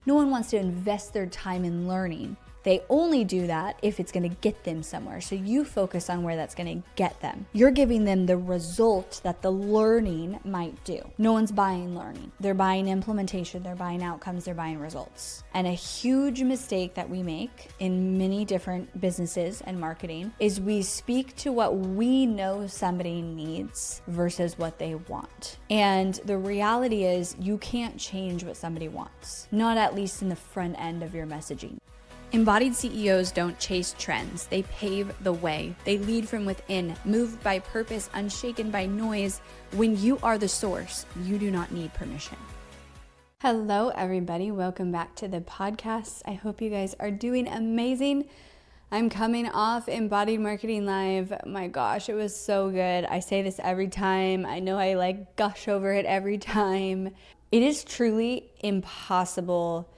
No one wants to invest their time in learning. They only do that if it's going to get them somewhere. So you focus on where that's going to get them. You're giving them the result that the learning might do. No one's buying learning. They're buying implementation, they're buying outcomes, they're buying results. And a huge mistake that we make in many different businesses and marketing is we speak to what we know somebody needs versus what they want. And the reality is you can't change what somebody wants, not at least in the front end of your messaging. Embodied CEOs don't chase trends, they pave the way. They lead from within, moved by purpose, unshaken by noise. When you are the source, you do not need permission. Hello, everybody. Welcome back to the podcast. I hope you guys are doing amazing. I'm coming off Embodied Marketing Live. My gosh, it was so good. I say this every time. I know I gush over it every time. It is truly impossible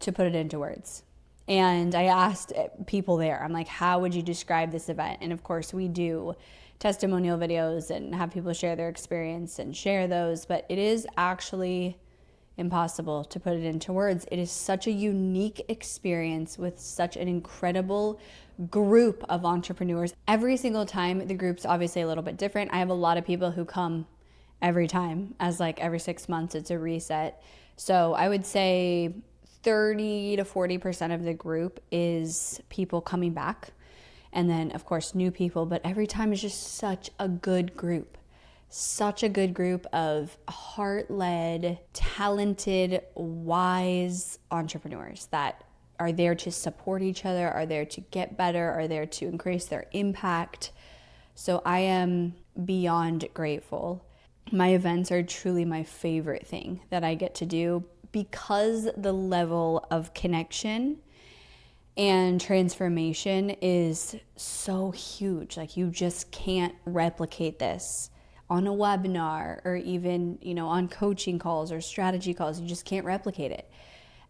to put it into words. And I asked people there, I'm like, how would you describe this event? And of course we do testimonial videos and have people share their experience and share those, but it is actually impossible to put it into words. It is such a unique experience with such an incredible group of entrepreneurs. Every single time, the group's obviously a little bit different. I have a lot of people who come every time, as every 6 months it's a reset. So I would say 30 to 40% of the group is people coming back. And then, of course, new people. But every time is just such a good group. Such a good group of heart-led, talented, wise entrepreneurs that are there to support each other, are there to get better, are there to increase their impact. So I am beyond grateful. My events are truly my favorite thing that I get to do, because the level of connection and transformation is so huge. You just can't replicate this on a webinar or even, on coaching calls or strategy calls. You just can't replicate it.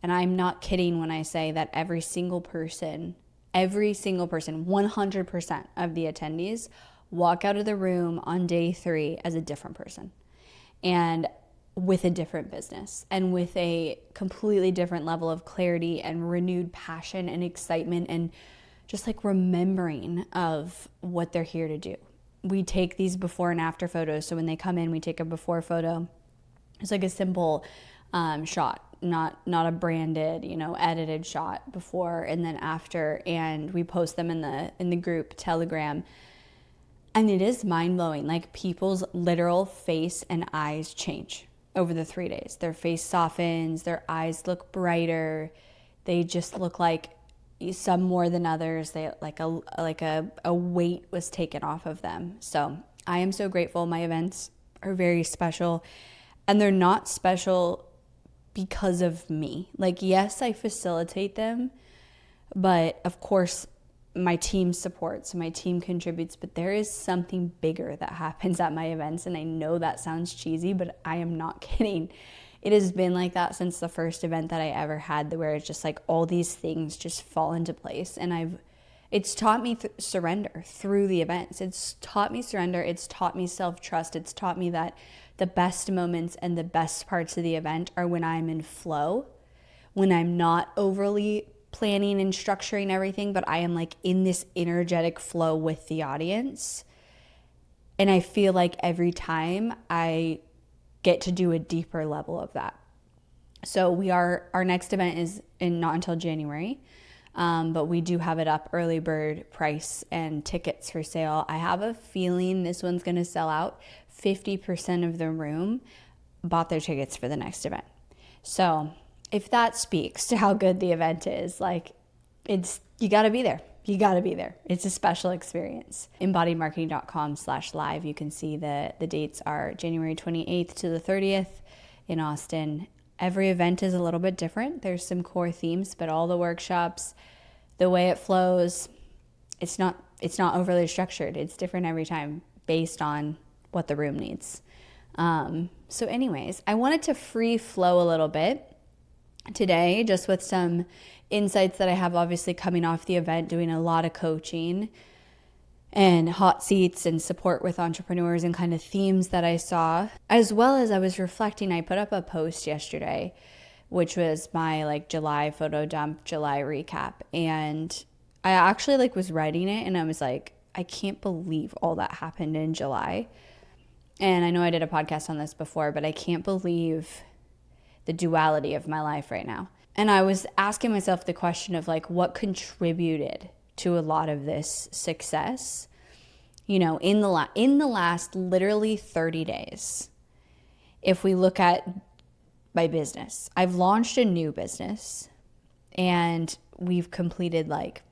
And I'm not kidding when I say that every single person, 100% of the attendees walk out of the room on day 3 as a different person. And with a different business and with a completely different level of clarity and renewed passion and excitement and just remembering of what they're here to do. We take these before and after photos. So when they come in, we take a before photo. It's a simple shot, not a branded, edited shot before and then after. And we post them in the group Telegram. And it is mind-blowing. People's literal face and eyes change over the 3 days. Their face softens, their eyes look brighter. They just look like some more than others. They a weight was taken off of them. So I am so grateful. My events are very special, and they're not special because of me. Yes, I facilitate them, but of course my team supports, my team contributes, but there is something bigger that happens at my events. And I know that sounds cheesy, but I am not kidding. It has been like that since the first event that I ever had, where it's just all these things just fall into place. And it's taught me surrender through the events. It's taught me surrender. It's taught me self-trust. It's taught me that the best moments and the best parts of the event are when I'm in flow, when I'm not overly planning and structuring everything, but I am in this energetic flow with the audience. And I feel every time I get to do a deeper level of that. So our next event is not until January, but we do have it up, early bird price and tickets for sale. I have a feeling this one's going to sell out. 50% of the room bought their tickets for the next event. So if that speaks to how good the event is, you got to be there. You got to be there. It's a special experience. Embodiedmarketing.com/live. You can see the dates are January 28th to the 30th in Austin. Every event is a little bit different. There's some core themes, but all the workshops, the way it flows, it's not overly structured. It's different every time based on what the room needs. So anyways, I wanted to free flow a little bit today, just with some insights that I have obviously coming off the event, doing a lot of coaching and hot seats and support with entrepreneurs and kind of themes that I saw, as well as I was reflecting. I put up a post yesterday which was my like July photo dump, July recap. And I actually like was writing it and I was like, I can't believe all that happened in July. And I know I did a podcast on this before, but I can't believe the duality of my life right now. And I was asking myself the question of like, what contributed to a lot of this success, you know, in the last literally 30 days. If we look at my business, I've launched a new business and we've completed like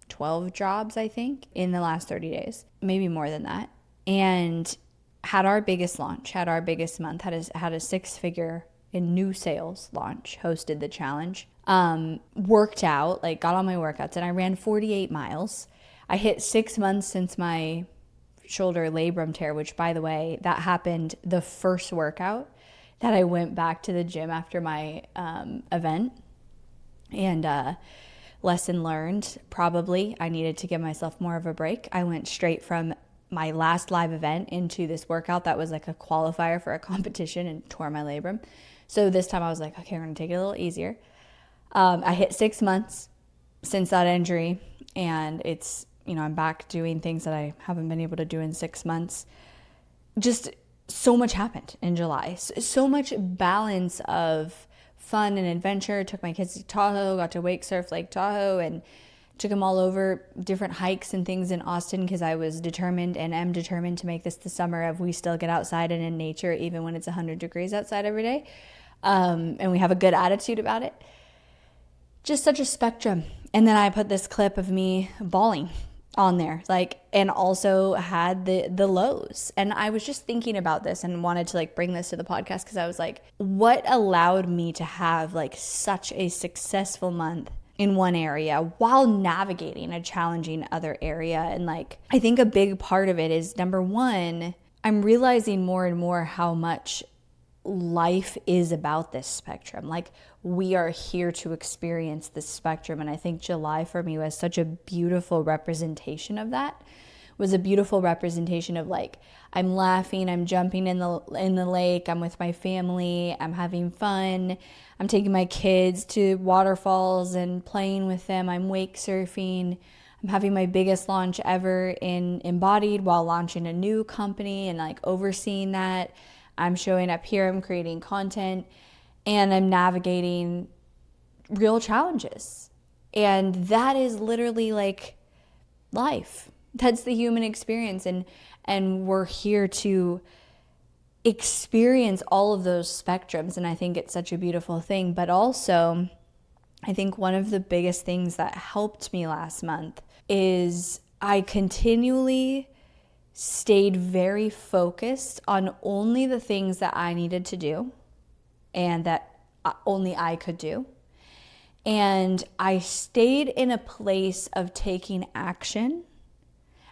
12 jobs, I think, in the last 30 days, maybe more than that. And had our biggest launch, had our biggest month, had a 6-figure in new sales launch, hosted the challenge, worked out, like got all my workouts, and I ran 48 miles. I hit 6 months since my shoulder labrum tear, which by the way, that happened the first workout that I went back to the gym after my event. And lesson learned, probably I needed to give myself more of a break. I went straight from my last live event into this workout that was like a qualifier for a competition and tore my labrum. So this time I was like, okay, we're gonna take it a little easier. I hit 6 months since that injury, and it's, you know, I'm back doing things that I haven't been able to do in 6 months. Just so much happened in July. So much balance of fun and adventure. Took my kids to Tahoe, got to wake surf Lake Tahoe, and took them all over different hikes and things in Austin because I was determined and am determined to make this the summer of we still get outside and in nature even when it's 100 degrees outside every day. And we have a good attitude about it. Just such a spectrum. And then I put this clip of me bawling on there, like, and also had the lows. And I was just thinking about this and wanted to like bring this to the podcast because I was like, what allowed me to have like such a successful month in one area while navigating a challenging other area? And like, I think a big part of it is, number one, I'm realizing more and more how much life is about this spectrum. Like, we are here to experience this spectrum. And I think July for me was such a beautiful representation of that. Was a beautiful representation of like, I'm laughing, I'm jumping in the lake, I'm with my family, I'm having fun, I'm taking my kids to waterfalls and playing with them, I'm wake surfing, I'm having my biggest launch ever in Embodied while launching a new company and like overseeing that. I'm showing up here, I'm creating content, and I'm navigating real challenges. And that is literally like life. That's the human experience. And we're here to experience all of those spectrums. And I think it's such a beautiful thing. But also, I think one of the biggest things that helped me last month is I continually stayed very focused on only the things that I needed to do and that only I could do. And I stayed in a place of taking action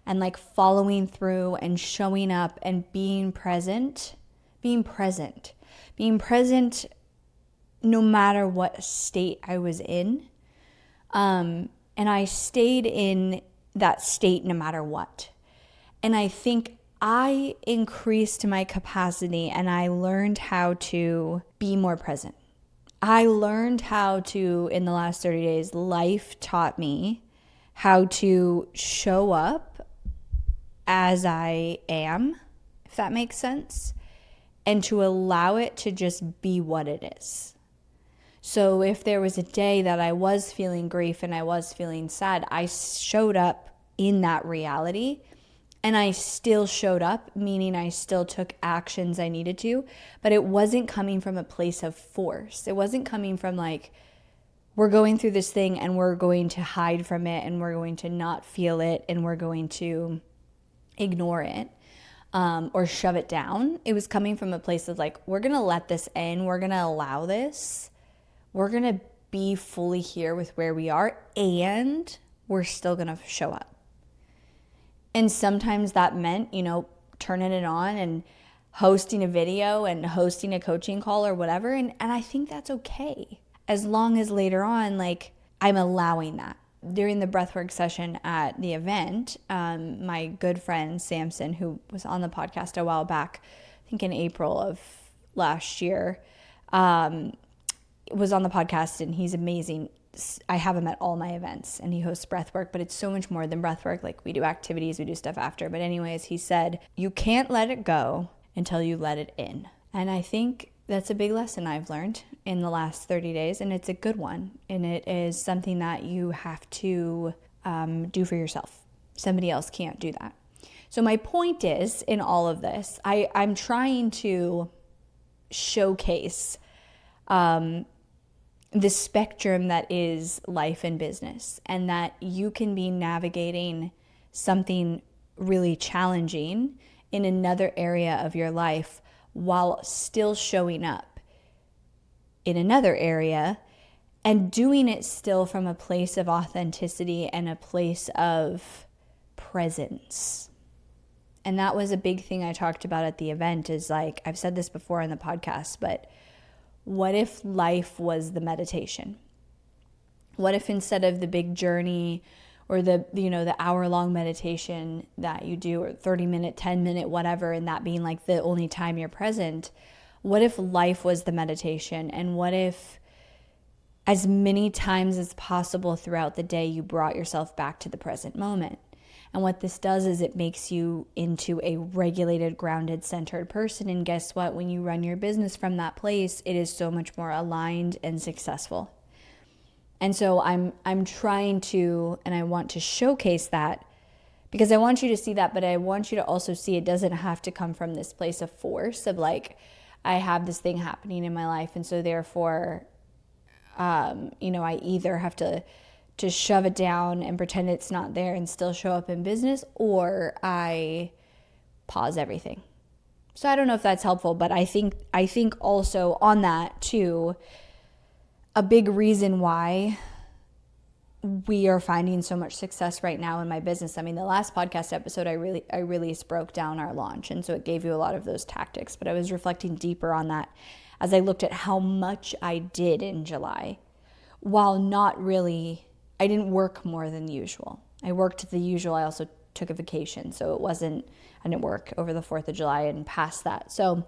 and like following through and showing up and being present no matter what state I was in. And I stayed in that state no matter what. And I think I increased my capacity and I learned how to be more present. I learned how to, in the last 30 days, life taught me how to show up as I am, if that makes sense, and to allow it to just be what it is. So if there was a day that I was feeling grief and I was feeling sad, I showed up in that reality. And I still showed up, meaning I still took actions I needed to, but it wasn't coming from a place of force. It wasn't coming from like, we're going through this thing and we're going to hide from it and we're going to not feel it and we're going to ignore it or shove it down. It was coming from a place of like, we're going to let this in. We're going to allow this. We're going to be fully here with where we are, and we're still going to show up. And sometimes that meant, you know, turning it on and hosting a video and hosting a coaching call or whatever. And I think that's okay. As long as later on, like, I'm allowing that. During the breathwork session at the event, my good friend Samson, who was on the podcast a while back, I think in April of last year, was on the podcast, and he's amazing. I have him at all my events, and he hosts breathwork, but it's so much more than breathwork. Like, we do activities, we do stuff after. But anyways, he said, you can't let it go until you let it in. And I think that's a big lesson I've learned in the last 30 days, and it's a good one. And it is something that you have to do for yourself. Somebody else can't do that. So my point is, in all of this, I'm trying to showcase the spectrum that is life and business, and that you can be navigating something really challenging in another area of your life while still showing up in another area and doing it still from a place of authenticity and a place of presence. And that was a big thing I talked about at the event, is like, I've said this before in the podcast, but what if life was the meditation? What if instead of the big journey or the hour-long meditation that you do, or 30-minute, 10-minute, whatever, and that being like the only time you're present, what if life was the meditation? And what if as many times as possible throughout the day you brought yourself back to the present moment? And what this does is it makes you into a regulated, grounded, centered person. And guess what? When you run your business from that place, it is so much more aligned and successful. And so I'm trying to, and I want to showcase that, because I want you to see that, but I want you to also see it doesn't have to come from this place of force of like, I have this thing happening in my life, and so therefore, I either have to shove it down and pretend it's not there and still show up in business, or I pause everything. So I don't know if that's helpful, but I think also on that too, a big reason why we are finding so much success right now in my business. I mean, the last podcast episode I released broke down our launch, and so it gave you a lot of those tactics, but I was reflecting deeper on that as I looked at how much I did in July, while not really, I didn't work more than usual. I worked the usual. I also took a vacation, so I didn't work over the 4th of July and past that. So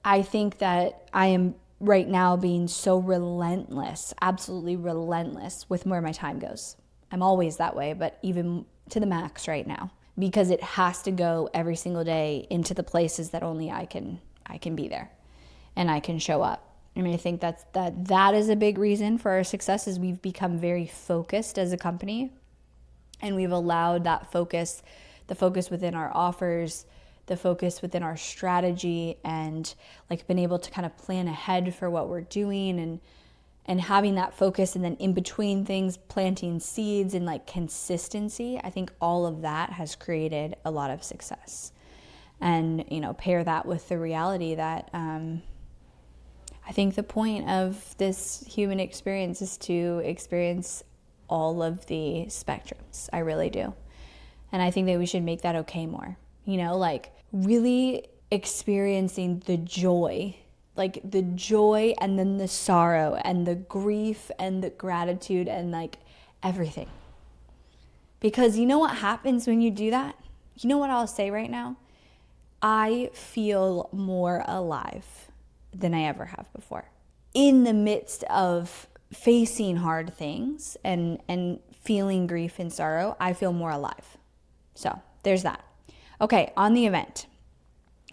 I think that I am right now being so relentless, absolutely relentless with where my time goes. I'm always that way, but even to the max right now, because it has to go every single day into the places that only I can be there and I can show up. I mean, I think that is a big reason for our success, is we've become very focused as a company, and we've allowed that focus, the focus within our offers, the focus within our strategy, and like been able to kind of plan ahead for what we're doing, and having that focus, and then in between things, planting seeds and like consistency. I think all of that has created a lot of success. And, pair that with the reality that, I think the point of this human experience is to experience all of the spectrums. I really do. And I think that we should make that okay more. Like really experiencing the joy, like the joy and then the sorrow and the grief and the gratitude and like everything. Because you know what happens when you do that? You know what I'll say right now? I feel more alive than I ever have before. In the midst of facing hard things and feeling grief and sorrow, I feel more alive. So there's that. Okay, on the event,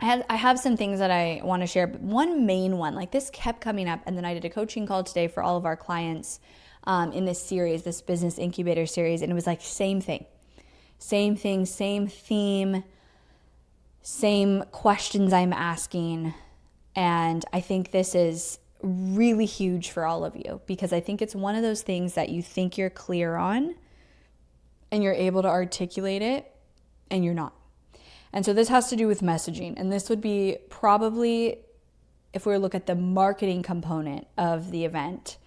I have some things that I want to share, but one main one, like this kept coming up, and then I did a coaching call today for all of our clients in this series, this business incubator series, and it was like same thing, same theme, same questions I'm asking. And I think this is really huge for all of you, because I think it's one of those things that you think you're clear on and you're able to articulate it, and you're not. And so this has to do with messaging. And this would be probably, if we look at the marketing component of the event,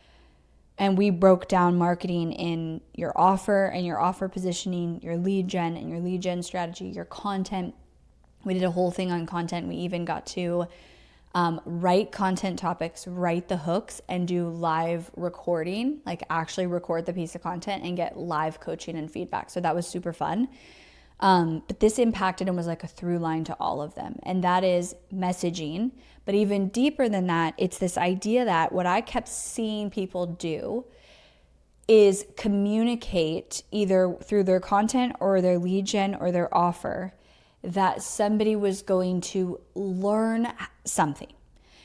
and we broke down marketing in your offer and your offer positioning, your lead gen and your lead gen strategy, your content. We did a whole thing on content. We even got to write content topics, write the hooks, and do live recording, like actually record the piece of content and get live coaching and feedback. So that was super fun. But this impacted and was like a through line to all of them. And that is messaging. But even deeper than that, it's this idea that what I kept seeing people do is communicate either through their content or their lead gen or their offer that somebody was going to learn something.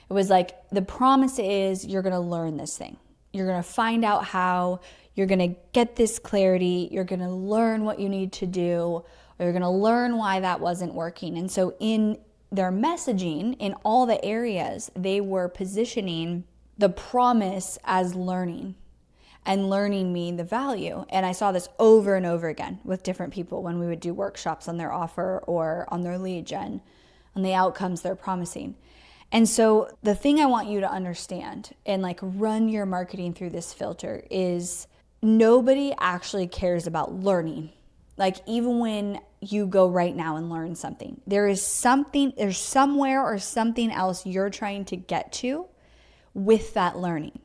It was like, the promise is you're going to learn this thing. You're going to find out how, you're going to get this clarity, you're going to learn what you need to do, or you're going to learn why that wasn't working. And so in their messaging, in all the areas, they were positioning the promise as learning, and learning mean the value. And I saw this over and over again with different people when we would do workshops on their offer or on their lead gen, on the outcomes they're promising. And so the thing I want you to understand and like run your marketing through this filter is nobody actually cares about learning. Like even when you go right now and learn something, there's somewhere or something else you're trying to get to with that learning.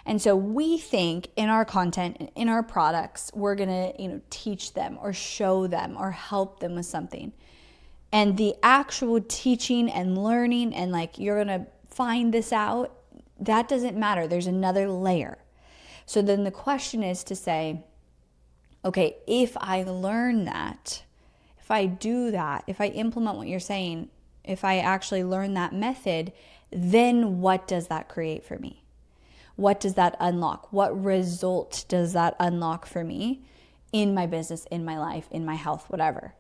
And so we think in our content, in our products, we're gonna, teach them or show them or help them with something. And the actual teaching and learning and like you're gonna find this out, that doesn't matter. There's another layer. So then the question is to say, okay, if I learn that, if I do that, if I implement what you're saying, if I actually learn that method, then what does that create for me? What does that unlock? What result does that unlock for me in my business, in my life, in my health, whatever?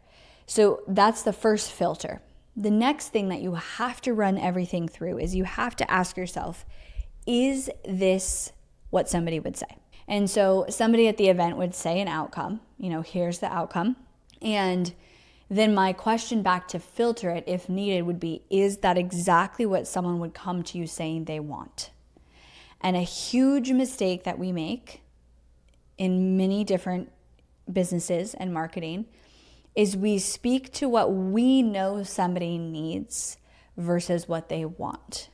So that's the first filter. The next thing that you have to run everything through is you have to ask yourself, is this what somebody would say? And so somebody at the event would say an outcome, here's the outcome. And then my question back to filter it, if needed, would be, is that exactly what someone would come to you saying they want? And a huge mistake that we make in many different businesses and marketing is we speak to what we know somebody needs versus what they want.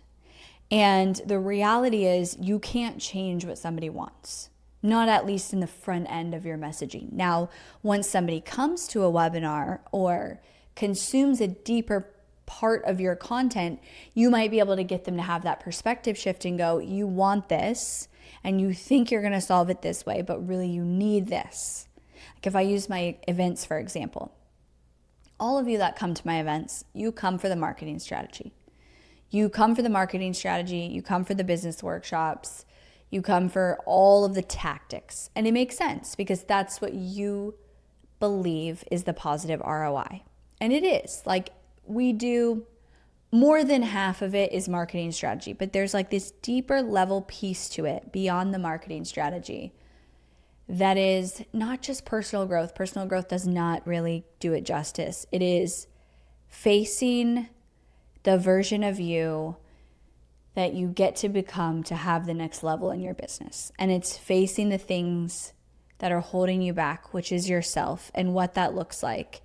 And the reality is you can't change what somebody wants, not at least in the front end of your messaging. Now, once somebody comes to a webinar or consumes a deeper part of your content, you might be able to get them to have that perspective shift and go, you want this and you think you're going to solve it this way, but really you need this. Like if I use my events, for example, all of you that come to my events, you come for the marketing strategy. You come for the marketing strategy, you come for the business workshops, you come for all of the tactics. And it makes sense because that's what you believe is the positive ROI. And it is. Like we do more than half of it is marketing strategy, but there's like this deeper level piece to it beyond the marketing strategy that is not just personal growth. Personal growth does not really do it justice. It is facing the version of you that you get to become to have the next level in your business. And it's facing the things that are holding you back, which is yourself and what that looks like,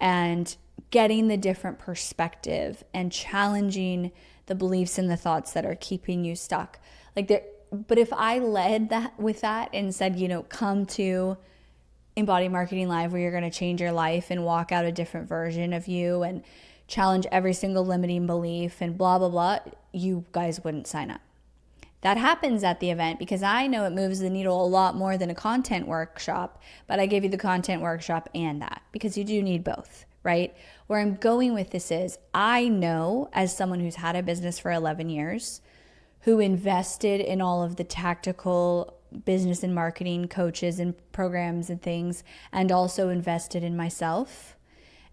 and getting the different perspective and challenging the beliefs and the thoughts that are keeping you stuck. But if I led that with that and said, come to Embodied Marketing Live where you're going to change your life and walk out a different version of you and challenge every single limiting belief and blah, blah, blah, you guys wouldn't sign up. That happens at the event because I know it moves the needle a lot more than a content workshop, but I gave you the content workshop and that because you do need both, right? Where I'm going with this is I know as someone who's had a business for 11 years, who invested in all of the tactical business and marketing coaches and programs and things, and also invested in myself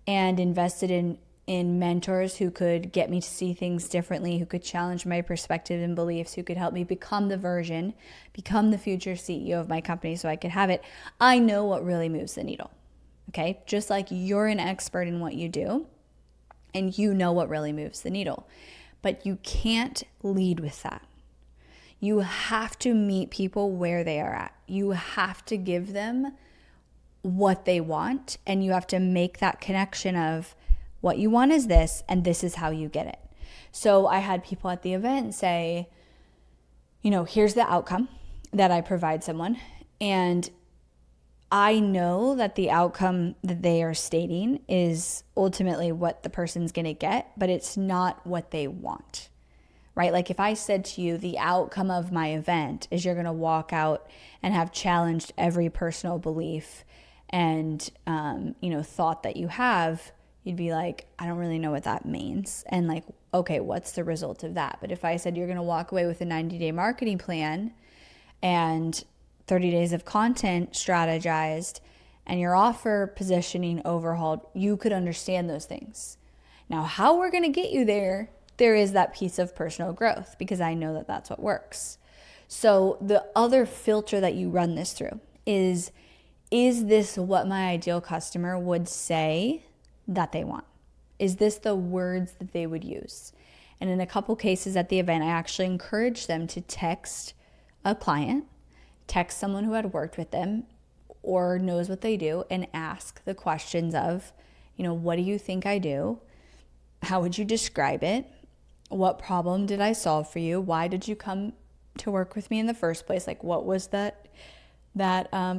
and invested in mentors who could get me to see things differently, who could challenge my perspective and beliefs, who could help me become the future CEO of my company so I could have it. I know what really moves the needle, okay? Just like you're an expert in what you do and you know what really moves the needle. But you can't lead with that. You have to meet people where they are at. You have to give them what they want, and you have to make that connection of what you want is this, and this is how you get it. So I had people at the event say, here's the outcome that I provide someone, and I know that the outcome that they are stating is ultimately what the person's going to get, but it's not what they want, right? Like if I said to you, the outcome of my event is you're going to walk out and have challenged every personal belief and, thought that you have, you'd be like, I don't really know what that means. And like, okay, what's the result of that? But if I said you're going to walk away with a 90-day marketing plan and 30 days of content strategized and your offer positioning overhauled, you could understand those things. Now, how we're going to get you there is that piece of personal growth, because I know that that's what works. So the other filter that you run this through is this what my ideal customer would say that they want? Is this the words that they would use? And in a couple cases at the event, I actually encouraged them to text a client, text someone who had worked with them or knows what they do, and ask the questions of, what do you think I do? How would you describe it? What problem did I solve for you? Why did you come to work with me in the first place? Like, what was that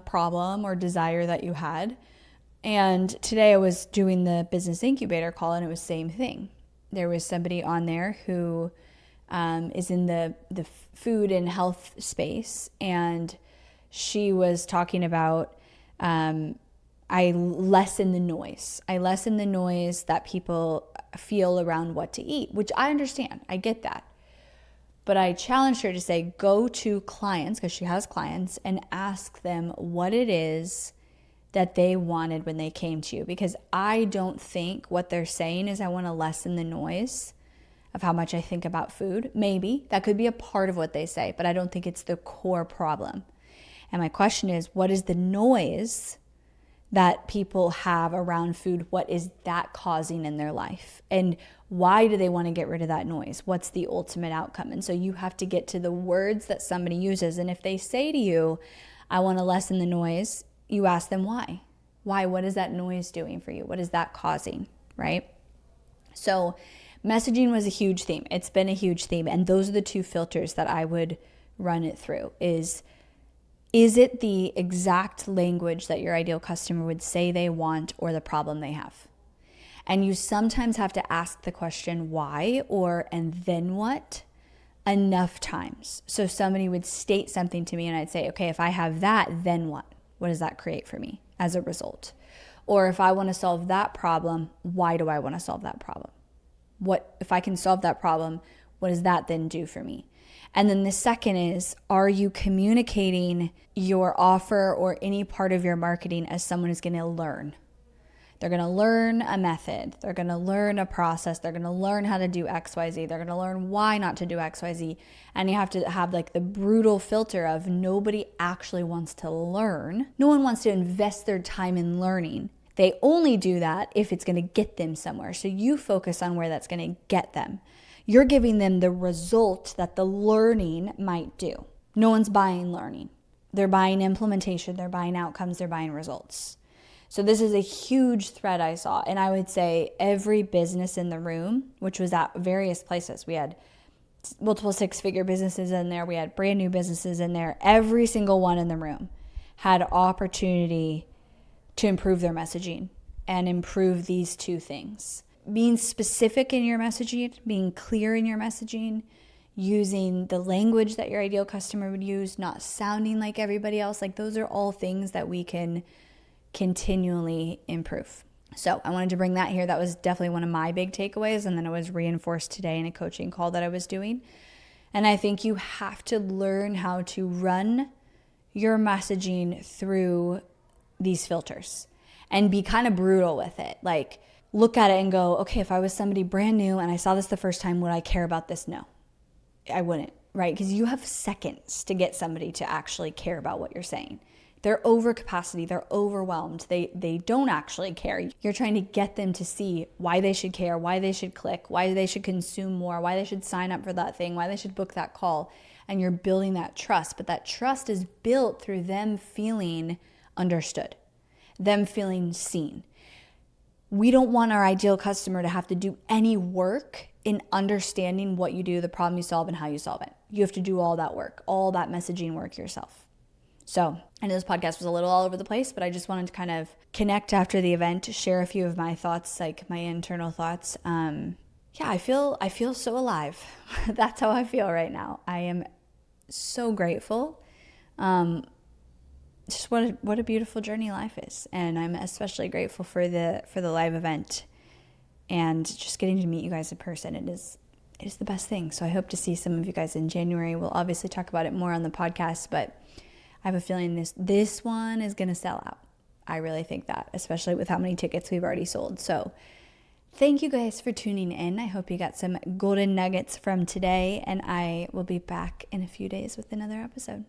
problem or desire that you had? And today I was doing the business incubator call, and it was the same thing. There was somebody on there who is in the food and health space, and she was talking about I lessen the noise. I lessen the noise that people feel around what to eat, which I understand. I get that. But I challenged her to say, go to clients, because she has clients, and ask them what it is that they wanted when they came to you. Because I don't think what they're saying is, I want to lessen the noise of how much I think about food. Maybe that could be a part of what they say, but I don't think it's the core problem. And my question is, what is the noise that people have around food? What is that causing in their life? And why do they want to get rid of that noise? What's the ultimate outcome? And so you have to get to the words that somebody uses. And if they say to you, I want to lessen the noise, you ask them why. Why? What is that noise doing for you? What is that causing, right? So messaging was a huge theme. It's been a huge theme. And those are the two filters that I would run it through. Is it the exact language that your ideal customer would say they want, or the problem they have? And you sometimes have to ask the question why, or and then what, enough times. So somebody would state something to me and I'd say, okay, if I have that, then what? What does that create for me as a result? Or if I want to solve that problem, why do I want to solve that problem? What if I can solve that problem, what does that then do for me? And then the second is, are you communicating your offer or any part of your marketing as someone is going to learn? They're going to learn a method. They're going to learn a process. They're going to learn how to do XYZ. They're going to learn why not to do XYZ. And you have to have like the brutal filter of, nobody actually wants to learn. No one wants to invest their time in learning. They only do that if it's going to get them somewhere. So you focus on where that's going to get them. You're giving them the result that the learning might do. No one's buying learning. They're buying implementation. They're buying outcomes. They're buying results. So this is a huge thread I saw. And I would say every business in the room, which was at various places, we had multiple six-figure businesses in there. We had brand new businesses in there. Every single one in the room had opportunity to improve their messaging and improve these two things. Being specific in your messaging, being clear in your messaging, using the language that your ideal customer would use, not sounding like everybody else. Like, those are all things that we can continually improve. So I wanted to bring that here. That was definitely one of my big takeaways. And then it was reinforced today in a coaching call that I was doing. And I think you have to learn how to run your messaging through these filters and be kind of brutal with it. Like, look at it and go, okay, if I was somebody brand new and I saw this the first time, would I care about this? No, I wouldn't, right? Because you have seconds to get somebody to actually care about what you're saying. They're over capacity. They're overwhelmed. They don't actually care. You're trying to get them to see why they should care, why they should click, why they should consume more, why they should sign up for that thing, why they should book that call. And you're building that trust. But that trust is built through them feeling understood, them feeling seen. We don't want our ideal customer to have to do any work in understanding what you do, the problem you solve, and how you solve it. You have to do all that work, all that messaging work yourself. So I know this podcast was a little all over the place, but I just wanted to kind of connect after the event, share a few of my thoughts, like my internal thoughts. I feel so alive. That's how I feel right now. I am so grateful. Just what a beautiful journey life is, and I'm especially grateful for the live event and just getting to meet you guys in person. It is the best thing. So I hope to see some of you guys in January. We'll obviously talk about it more on the podcast, but I have a feeling this one is going to sell out. I really think that, especially with how many tickets we've already sold. So thank you guys for tuning in. I hope you got some golden nuggets from today, and I will be back in a few days with another episode.